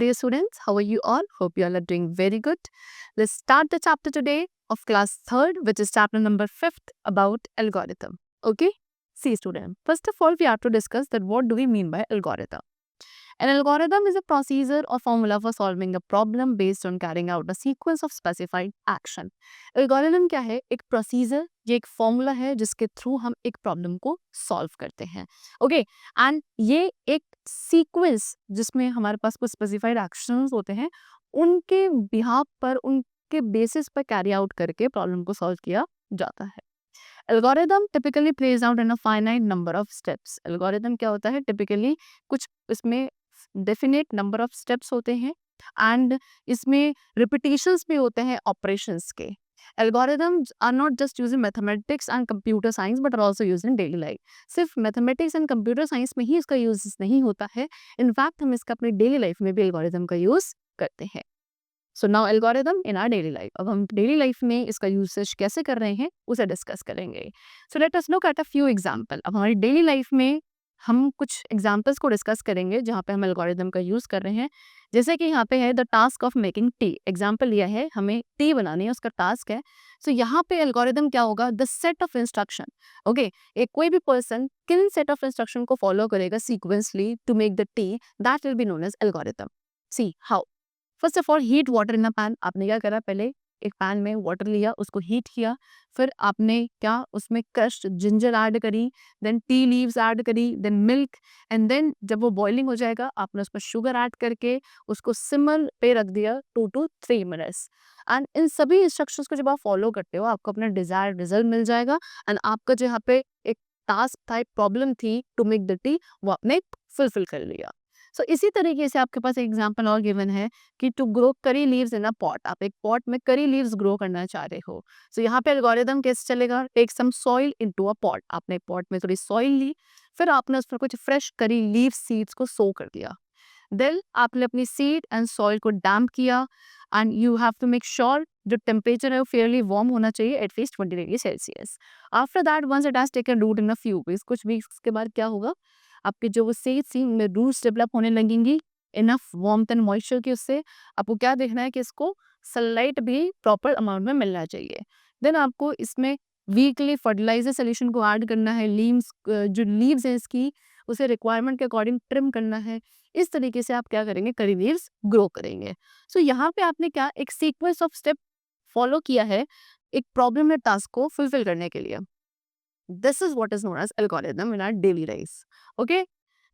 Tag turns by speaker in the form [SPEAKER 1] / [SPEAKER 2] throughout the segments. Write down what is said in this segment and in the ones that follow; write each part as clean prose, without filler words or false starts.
[SPEAKER 1] dear students. How are you all? Hope you all are doing very good. Let's start the chapter today of class 3rd, which is chapter number 5th about algorithm. Okay? See student, first of all we have to discuss that what do we mean by algorithm. An algorithm is a procedure or formula for solving a problem based on carrying out a sequence of specified action. Algorithm क्या है? एक procedure, ये एक formula है जिसके through हम एक problem को solve करते हैं. ओके एंड ये एक sequence जिसमें हमारे पास कुछ specified actions होते हैं, उनके behalf पर, उनके basis पर carry out करके problem को solve किया जाता है. Algorithm typically plays out in a finite number of steps. Algorithm क्या होता है? Typically कुछ इसमें definite number of steps होते हैं and इसमें repetitions भी होते हैं operations के. Algorithms are not just used in mathematics and computer science but are also used in daily life. सिर्फ mathematics and computer science में ही इसका use नहीं होता है. In fact हम इसका अपनी daily life में भी algorithm का use करते हैं. So now algorithm in our daily life. अब हम डेली लाइफ में इसका यूसेज कैसे कर रहे हैं उसे डिस्कस करेंगे. So let us look at a few example. अब हमारी डेली लाइफ में हम कुछ एग्जांपल्स को डिस्कस करेंगे जहाँ पे हम एल्गोरिथम का यूज़ कर रहे हैं. जैसे कि यहाँ पे है the task of making tea. Example लिया है, हमें टी बनानी है, उसका टास्क है. सो यहाँ पे एल्गोरिथम क्या होगा? The set of instruction. Okay, एक कोई भी पर्सन किन सेट ऑफ इंस्ट्रक्शन को फॉलो करेगा sequentially to make the tea, that will be known as algorithm. See how. First of all heat water in a pan. आपने क्या करा? पहले एक पैन में वाटर लिया, उसको हीट किया, फिर आपने क्या उसमें क्रश्ड जिंजर ऐड करी, देन टी लीव्स ऐड करी, देन मिल्क, एंड देन जब वो बॉइलिंग हो जाएगा आपने उसमें शुगर ऐड करके उसको सिमर पे रख दिया 2 to 3 मिनट्स. एंड इन सभी इंस्ट्रक्शंस को जब आप फॉलो करते हो आपको अपना डिजायर्ड रिजल्ट मिल जाएगा. एंड आपका जो यहाँ पे एक टास्क था, एक प्रॉब्लम थी टू मेक द टी, वो आपने फुलफिल कर लिया. सो इसी तरीके से आपके पास एक एग्जांपल और गिवन है कि to grow curry leaves in a pot. आप एक पॉट में करी लीव्स ग्रो करना चाह रहे हो. सो यहाँ पे एल्गोरिथम कैसे चलेगा? Take some soil into a pot. आपने पॉट में थोड़ी सॉइल ली, फिर आपने उसमें कुछ फ्रेश करी लीव सीड्स को सो कर दिया. देन आपने अपनी सीड एंड सॉइल को डैम्प किया and you have to make sure जो टेम्परेचर है वो फेयरली वार्म होना चाहिए, at least 20 degree Celsius. After that once it has taken root in a few weeks, कुछ वीक्स के बाद क्या होगा? आपके जो वो सीड्स थी उनमें रूट्स डेवलप होने लगेंगी इनफ वार्मथ एंड मॉइस्चर की. उससे आपको क्या देखना है कि इसको सनलाइट भी प्रॉपर अमाउंट में मिलना चाहिए. देन आपको इसमें वीकली फर्टिलाइजर सोल्यूशन को ऐड करना है. लीव्स जो लीव्स हैं इसकी उसे रिक्वायरमेंट के अकॉर्डिंग ट्रिम करना है. इस तरीके से आप क्या करेंगे? करी लीव्स ग्रो करेंगे. सो यहाँ पे आपने क्या एक सीक्वेंस ऑफ स्टेप फॉलो किया है एक प्रॉब्लम या टास्क को फुलफिल करने के लिए. This is what is known as algorithm in our daily life. Okay?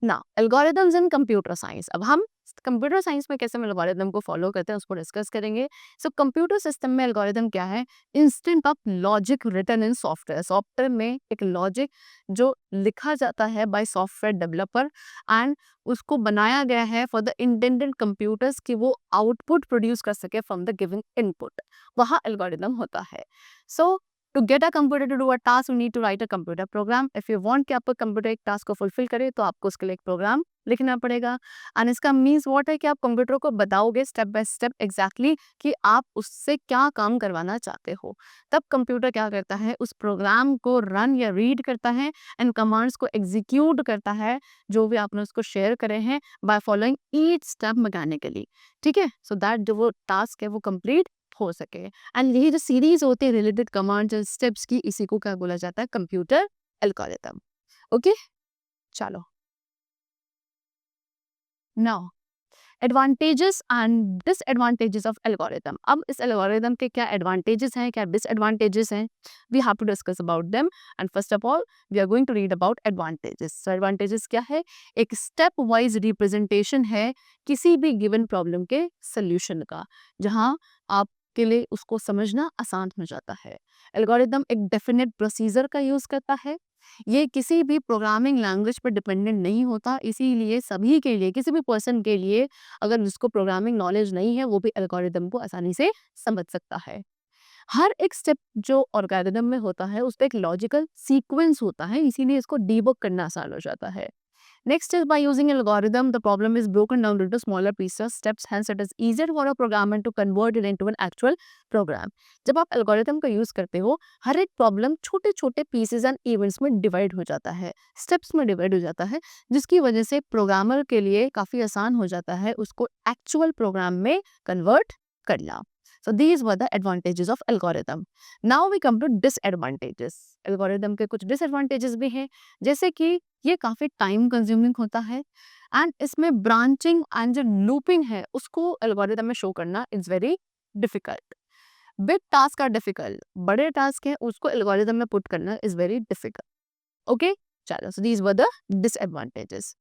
[SPEAKER 1] Now, algorithms in computer science. अब हम कंप्यूटर साइंस में कैसे हम एल्गोरिथम को फॉलो करते हैं उसको डिस्कस करेंगे. सो कंप्यूटर सिस्टम में एल्गोरिथम क्या है? Instant of logic written in software. Software में एक लॉजिक जो लिखा जाता है बाय सॉफ्टवेयर डेवलपर एंड उसको बनाया गया है फॉर द इंटेंडेड कंप्यूटर्स कि वो आउटपुट प्रोड्यूस कर सके फ्रॉम द गिवन इनपुट. वहाँ एल्गोरिथम होता है. सो To get a computer to do a task, you need to write a computer program. If you want कि आपका कंप्यूटर एक टास्क को फुलफिल करे तो आपको उसके लिए एक प्रोग्राम लिखना पड़ेगा. एंड इसका मीन्स व्हाट है कि आप कंप्यूटर को बताओगे स्टेप बाय स्टेप एग्जैक्टली कि आप उससे क्या काम करवाना चाहते हो. तब कंप्यूटर क्या करता है? उस प्रोग्राम को रन या रीड करता है एंड कमांड्स को एग्जीक्यूट करता है जो भी आपने उसको शेयर करे हैं by following each step mechanically. ठीक है? सो दैट जो वो टास्क है वो कंप्लीट हो सके. एंड ये जो सीरीज होती है रिलेटेड कमांड्स एंड स्टेप्स की, इसी को क्या बोला जाता है? Computer algorithm. ओके, चलो now advantages and disadvantages of algorithm. अब इस एल्गोरिथम के क्या एडवांटेजेस हैं, क्या डिसएडवांटेजेस हैं, we have to discuss about them. And first of all we are going to read about advantages. So advantages क्या है? एक स्टेप वाइज रिप्रेजेंटेशन है किसी भी गिवन प्रॉब्लम के सोल्यूशन का, जहां आप के लिए उसको समझना आसान हो जाता है. एल्गोरिथम एक डेफिनेट प्रोसीजर का यूज करता है. ये किसी भी प्रोग्रामिंग लैंग्वेज पर डिपेंडेंट नहीं होता. इसीलिए सभी के लिए, किसी भी पर्सन के लिए अगर जिसको प्रोग्रामिंग नॉलेज नहीं है वो भी एल्गोरिथम को आसानी से समझ सकता है. हर एक स्टेप जो एल्गोरिथम में होता है उस पर एक लॉजिकल सीक्वेंस होता है, इसीलिए इसको डीबग करना आसान हो जाता है. Next is by using algorithm, the problem is broken down into smaller pieces, steps, hence it is easier for a programmer to convert it into an actual program. जब आप algorithm का यूज करते हो, हर एक प्रॉब्लम छोटे छोटे pieces and events में divide हो जाता है, स्टेप्स में डिवाइड हो जाता है, जिसकी वजह से प्रोग्रामर के लिए काफी आसान हो जाता है उसको एक्चुअल प्रोग्राम में कन्वर्ट करना. So these were the advantages of algorithm. Now we come to disadvantages. Algorithm के कुछ disadvantages भी हैं, जैसे कि ये काफी टाइम कंज्यूमिंग होता है एंड इसमें ब्रांचिंग एंड जो लूपिंग है उसको एल्गोरिथम में शो करना is very difficult. Big task are difficult, बड़े टास्क है उसको एल्गोरिथम में पुट करना इज वेरी डिफिकल्ट. ओके, चलो, so these were the disadvantages.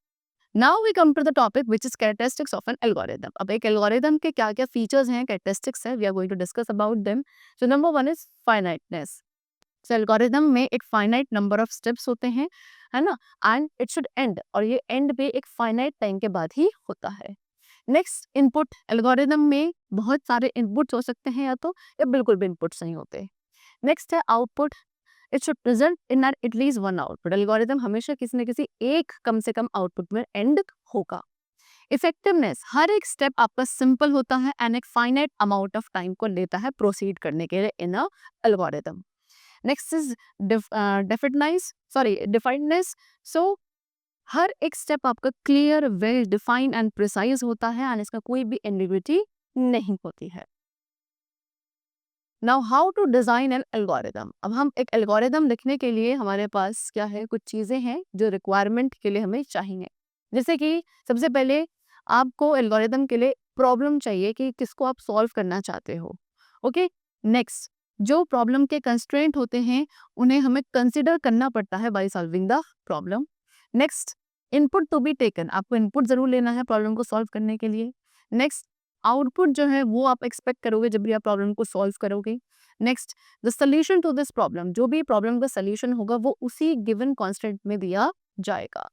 [SPEAKER 1] Now we come to the topic which is characteristics of an algorithm. अब एक algorithm के क्या क्या फीचर्स हैं, कैरेक्टरिस्टिक्स है, we are going to discuss about them. So number one is finiteness. So algorithm में एक finite number of steps होते हैं, है ना, एंड इट शुड एंड, और ये एंड भी एक फाइनाइट टाइम के बाद ही होता है. Next, input. एल्गोरिथम में बहुत सारे इनपुट्स हो सकते हैं या बिल्कुल भी इनपुट्स नहीं होते. नेक्स्ट है output. It should present in at least one output. Algorithm हमेशा किसी न किसी एक कम से कम आउटपुट में एंड होगा. इफेक्टिवनेस. हर एक स्टेप आपका सिंपल होता है एंड एक फाइनाइट अमाउंट ऑफ टाइम को लेता है प्रोसीड करने के लिए in a algorithm. Next is definiteness. So हर एक स्टेप आपका clear, well defined and precise होता है एंड इसका कोई भी एम्बिग्युइटी नहीं होती है. Now how to design an algorithm. अब हम एक एल्गोरिथम लिखने के लिए हमारे पास क्या है, कुछ चीजें हैं जो रिक्वायरमेंट के लिए हमें चाहिए. जैसे कि सबसे पहले आपको एल्गोरिथम के लिए प्रॉब्लम चाहिए कि किसको आप सॉल्व करना चाहते हो. ओके, नेक्स्ट, जो प्रॉब्लम के कंस्ट्रेंट होते हैं उन्हें हमें कंसिडर करना पड़ता है by solving the problem. Next, input to be taken. आपको इनपुट जरूर लेना है प्रॉब्लम को सॉल्व करने के लिए. नेक्स्ट, आउटपुट जो है वो आप एक्सपेक्ट करोगे जब भी आप प्रॉब्लम को सॉल्व करोगे. Next, the solution to this problem. जो भी प्रॉब्लम का सोल्यूशन होगा वो उसी गिवन कॉन्स्टेंट में दिया जाएगा.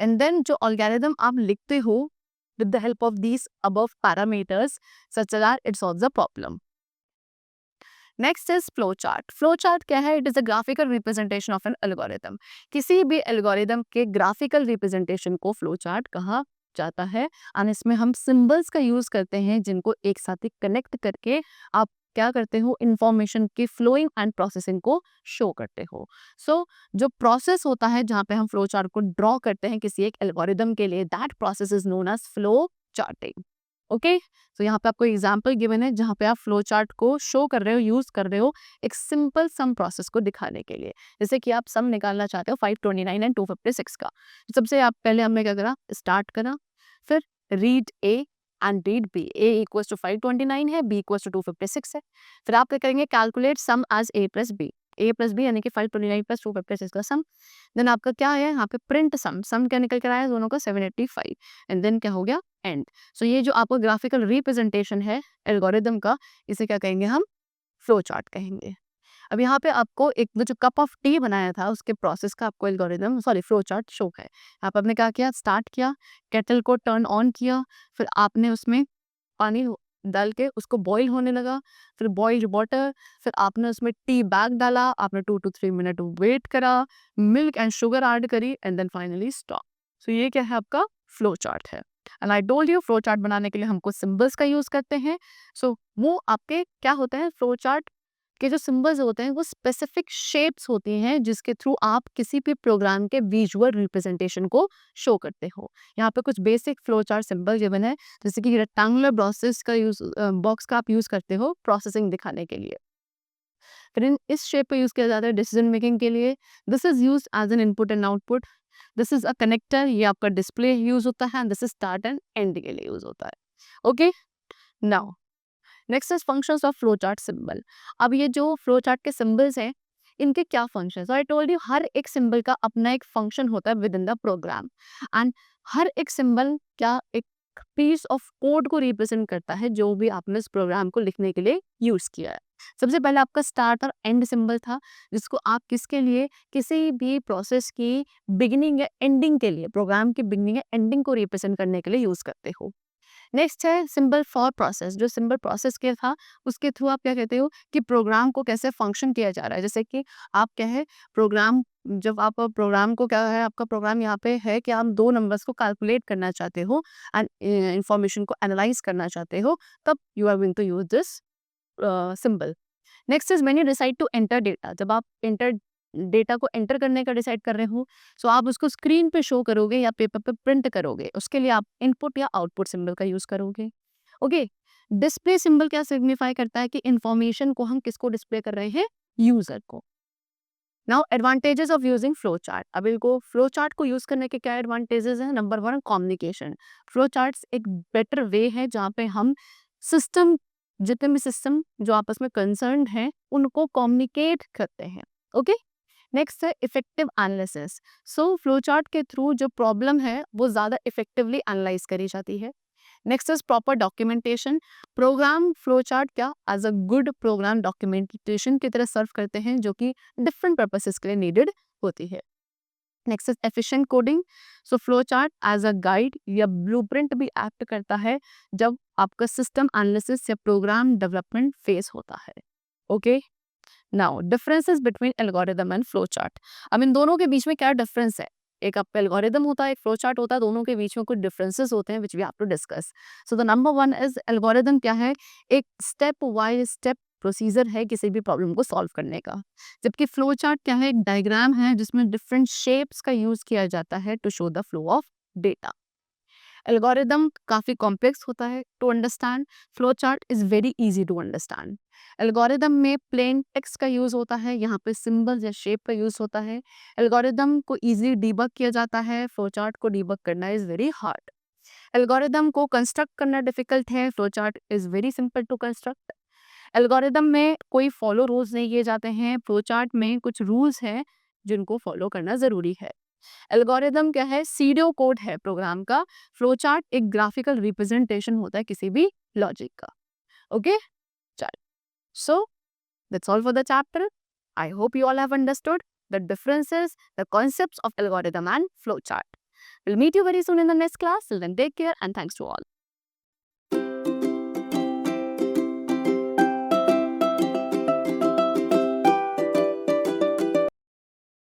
[SPEAKER 1] एंड देन जो एल्गोरिथम आप लिखते हो with the help of these above parameters such that it solves the problem. Next is flowchart. Flowchart क्या है? It is a graphical representation of an algorithm. किसी भी algorithm के graphical representation को flowchart कहा जाता है और इसमें हम symbols का यूज करते हैं जिनको एक साथ ही कनेक्ट करके आप क्या करते हो, इंफॉर्मेशन की फ्लोइंग एंड प्रोसेसिंग को शो करते हो. सो जो प्रोसेस होता है जहाँ पे हम फ्लो चार्ट को ड्रॉ करते हैं किसी एक एल्गोरिदम के लिए, that process is known as flow charting. Okay, तो यहाँ पे आपको एग्जांपल गिवन है जहाँ पे आप फ्लो चार्ट को शो कर रहे हो, यूज कर रहे हो एक सिंपल सम प्रोसेस को दिखाने के लिए. जैसे कि आप सम निकालना चाहते हो 529 एंड 256 का. सबसे आप पहले हमने क्या करा, स्टार्ट करा, फिर read A and read B. A equals to 529 है, बी इक्वल्स टू 256 है. फिर आप क्या करेंगे, calculate sum as A plus B. A plus B यानी कि 529 प्लस 256 का सम. देन आपका क्या है यहाँ पे, प्रिंट सम. सम क्या निकल कर आया दोनों का, 785. एंड देन क्या हो गया, एंड. सो ये जो आपका ग्राफिकल रिप्रेजेंटेशन है एल्गोरिदम का, इसे क्या कहेंगे हम, फ्लो चार्ट कहेंगे. अब यहाँ पे आपको एक जो कप ऑफ टी बनाया था उसके प्रोसेस का आपको एल्गोरिदम फ्लो चार्ट शो है. आपने क्या किया, स्टार्ट किया, केटल को टर्न ऑन किया, फिर आपने उसमें पानी डाल के उसको बॉईल होने लगा, फिर बॉइल्ड वाटर, फिर आपने उसमें टी बैग डाला, आपने 2 to 3 मिनट वेट करा, मिल्क एंड शुगर ऐड करी एंड देन फाइनली स्टॉप. सो ये क्या है, आपका फ्लो चार्ट है. And I told you flow chart बनाने के लिए हमको सिंबल्स का यूज करते हैं. सो वो आपके क्या होते हैं, फ्लो चार्ट के जो सिंबल्स होते हैं वो स्पेसिफिक शेप्स होती हैं जिसके थ्रू आप किसी भी प्रोग्राम के विजुअल रिप्रेजेंटेशन को शो करते हो. यहाँ पे कुछ basic flow chart symbol given है, जैसे कि रेक्टेंगुलर बॉक्सेस का यूज, बॉक्स का आप यूज करते हो प्रोसेसिंग दिखाने के लिए. फिर इस शेप पे यूज किया जाता है डिसीजन मेकिंग के लिए. This is use as an input and output. This is a connector, ये आपका डिस्प्ले यूज होता है. And this is start and end के लिए यूज होता है. Okay, now next is functions of flow chart symbol. अब ये जो फ्लो चार्ट के सिंबल्स हैं इनके क्या फंक्शंस, आई टोल्ड यू हर एक सिंबल का अपना एक फंक्शन होता है with in the program. And हर एक सिंबल क्या, एक पीस ऑफ कोड को रिप्रेजेंट करता है जो भी आपने इस प्रोग्राम को लिखने के लिए यूज किया है. सबसे पहले आपका स्टार्ट और एंड सिंबल था जिसको आप किसके लिए, किसी भी प्रोसेस की बिगिनिंग या एंडिंग के लिए, प्रोग्राम की बिगिनिंग या एंडिंग को रिप्रेजेंट करने के लिए यूज करते हो. नेक्स्ट है सिंबल फॉर प्रोसेस. जो सिंबल प्रोसेस के था उसके थ्रू आप क्या कहते हो कि प्रोग्राम को कैसे फंक्शन किया जा रहा है. जैसे कि आप क्या है, प्रोग्राम जब आप प्रोग्राम को क्या है, आपका प्रोग्राम यहाँ पे है कि आप 2 नंबर्स को कैलकुलेट करना चाहते हो एंड इंफॉर्मेशन को एनालाइज़ करना चाहते हो, तब you are going to use this symbol. Next is when you decide to enter data, जब आप डेटा को एंटर करने का डिसाइड कर रहे हो, सो आप उसको स्क्रीन पे शो करोगे या पेपर पे प्रिंट करोगे, उसके लिए आप इनपुट या आउटपुट सिंबल का यूज़ करोगे। ओके, डिस्प्ले सिंबल क्या सिग्निफाई करता है कि इंफॉर्मेशन को हम किसको डिस्प्ले कर रहे हैं, यूजर को। Now advantages of using flow chart, अब इनको फ्लो चार्ट को यूज करने के क्या एडवांटेजेस हैं। Number 1, communication. फ्लो चार्ट्स एक बेटर वे है जहाँ पे हम सिस्टम, जितने भी सिस्टम जो आपस में कंसर्न है, उनको कम्युनिकेट करते हैं। ओके, नेक्स्ट है effective analysis. So flow chart के थ्रू जो प्रॉब्लम है वो ज़्यादा इफेक्टिवली एनालाइज करी जाती है। नेक्स्ट इज proper documentation. Program flow chart क्या as a good program documentation की तरह सर्व करते हैं, जो कि डिफरेंट पर्पसेस के लिए नीडेड होती है। Next is efficient coding. So flow chart as a guide या ब्लूप्रिंट भी एक्ट करता है जब आपका सिस्टम एनालिसिस या प्रोग्राम डेवलपमेंट फेस होता है। Okay, now differences between algorithm and flow chart. अब इन दोनों के बीच में क्या डिफरेंस है, एक आपका एल्गोरिदम होता है, एक फ्लो चार्ट होता है, दोनों के बीच में कुछ डिफरेंसेस होते हैं which we have to discuss. So the number 1 is algorithm क्या है, एक स्टेप बाय स्टेप प्रोसीजर है किसी भी प्रॉब्लम को सॉल्व करने का, जबकि फ्लो चार्ट क्या है, एक डायग्राम है जिसमें डिफरेंट शेप्स का यूज किया जाता है to show the flow of data. Algorithm काफ़ी कॉम्प्लेक्स होता है to understand, flow chart is very easy to understand. Algorithm में प्लेन टेक्स्ट का यूज़ होता है, यहाँ पे सिंबल्स या शेप का यूज़ होता है। एल्गोरिदम को इजीली डीबग किया जाता है, फ्लो चार्ट को डीबग करना इज़ वेरी हार्ड। एल्गोरिदम को कंस्ट्रक्ट करना डिफिकल्ट है, flow chart is very simple to construct. Algorithm में कोई फॉलो रूल्स नहीं किए जाते हैं, फ्लो चार्ट में कुछ रूल्स हैं जिनको फॉलो करना ज़रूरी है। एल्गोरिदम क्या है, सीडियो कोड है प्रोग्राम का, फ्लो चार्ट एक ग्राफिकल रिप्रेजेंटेशन होता है किसी भी लॉजिक का। ओके, चल, so that's all for the chapter. I hope you all have understood the differences, the concepts of algorithm and flowchart. We'll meet you very soon in the next class. Till then, take care and thanks to all.